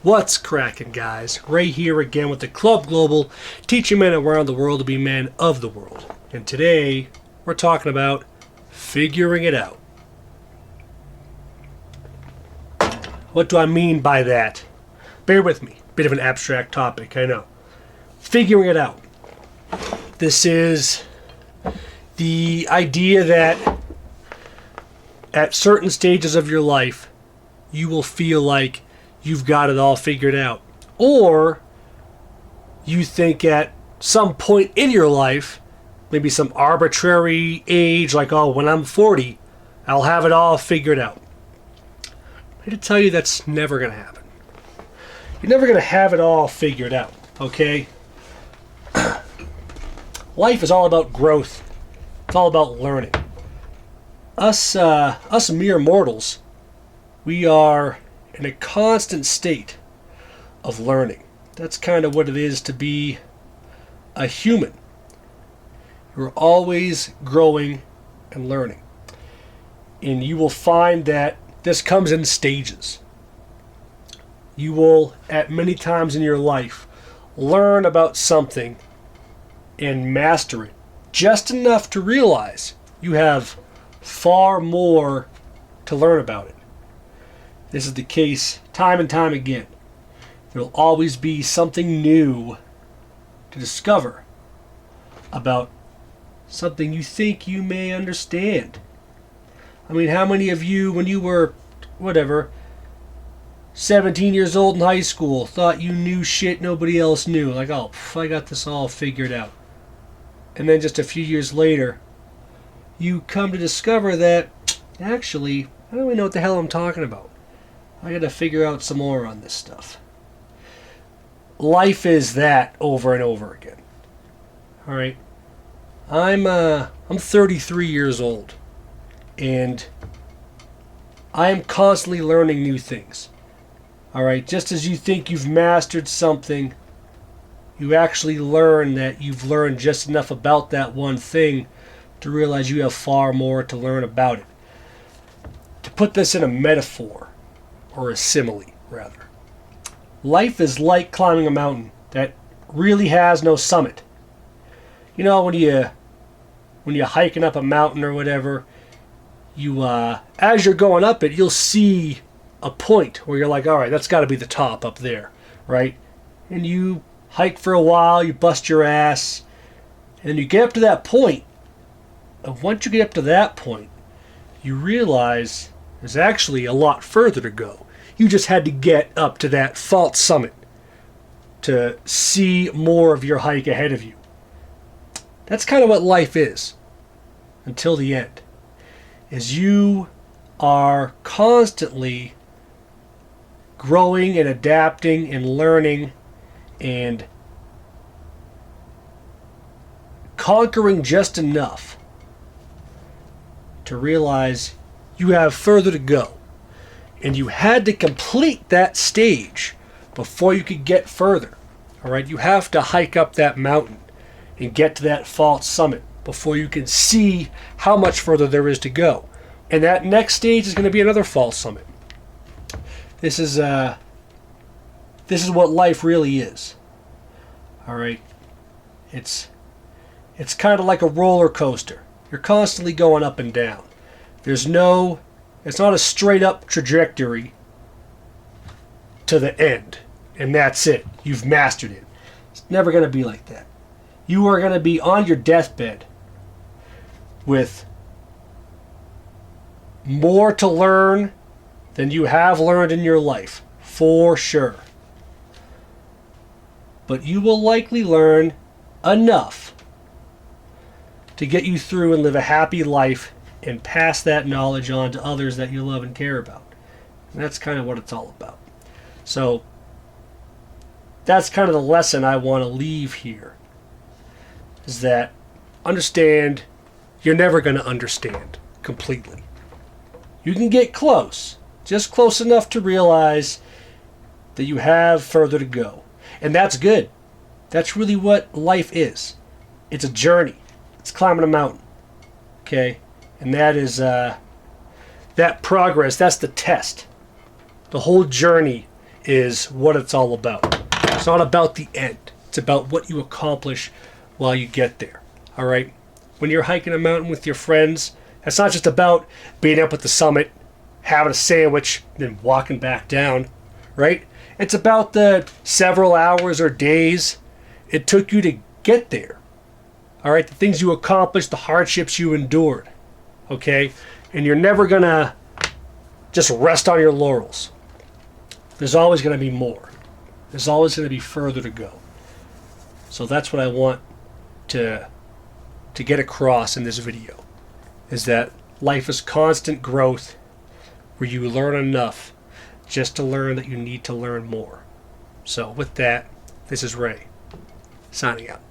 What's cracking, guys? Ray here again with the Club Global, teaching men around the world to be men of the world. And today, we're talking about figuring it out. What do I mean by that? Bear with me. Bit of an abstract topic, I know. Figuring it out. This is the idea that at certain stages of your life, you will feel like you've got it all figured out. Or you think at some point in your life, maybe some arbitrary age, like, oh, when I'm 40, I'll have it all figured out. I'm here to tell you that's never going to happen. You're never going to have it all figured out, okay? Life is all about growth. It's all about learning. Us mere mortals, we are in a constant state of learning. That's kind of what it is to be a human. You're always growing and learning. And you will find that this comes in stages. You will, at many times in your life, learn about something and master it just enough to realize you have far more to learn about it. This is the case time and time again. There will always be something new to discover about something you think you may understand. I mean, how many of you, when you were, 17 years old in high school, thought you knew shit nobody else knew? Like, oh, I got this all figured out. And then just a few years later, you come to discover that, actually, I don't really know what the hell I'm talking about. I gotta figure out some more on this stuff. Life is that over and over again. Alright? I'm 33 years old. And I am constantly learning new things. Alright? Just as you think you've mastered something, you actually learn that you've learned just enough about that one thing to realize you have far more to learn about it. To put this in a metaphor, or a simile, rather. Life is like climbing a mountain that really has no summit. You know, when you're hiking up a mountain or whatever, you as you're going up it, you'll see a point where you're like, all right, that's got to be the top up there, right? And you hike for a while, you bust your ass, and then you get up to that point. And once you get up to that point, you realize there's actually a lot further to go. You just had to get up to that false summit to see more of your hike ahead of you. That's kind of what life is until the end. As you are constantly growing and adapting and learning and conquering just enough to realize you have further to go. And you had to complete that stage before you could get further. Alright, you have to hike up that mountain and get to that false summit before you can see how much further there is to go. And that next stage is going to be another false summit. This is what life really is. Alright? It's kind of like a roller coaster. You're constantly going up and down. It's not a straight up trajectory to the end, and that's it. You've mastered it. It's never going to be like that. You are going to be on your deathbed with more to learn than you have learned in your life, for sure. But you will likely learn enough to get you through and live a happy life and pass that knowledge on to others that you love and care about. And that's kind of what it's all about. So, that's kind of the lesson I want to leave here. Is that, understand, you're never going to understand completely. You can get close. Just close enough to realize that you have further to go. And that's good. That's really what life is. It's a journey. It's climbing a mountain. Okay? And that is, that progress, that's the test. The whole journey is what it's all about. It's not about the end. It's about what you accomplish while you get there. All right? When you're hiking a mountain with your friends, it's not just about being up at the summit, having a sandwich, then walking back down, right? It's about the several hours or days it took you to get there. All right? The things you accomplished, the hardships you endured. Okay? And you're never going to just rest on your laurels. There's always going to be more. There's always going to be further to go. So that's what I want to get across in this video, is that life is constant growth where you learn enough just to learn that you need to learn more. So with that, this is Ray, signing out.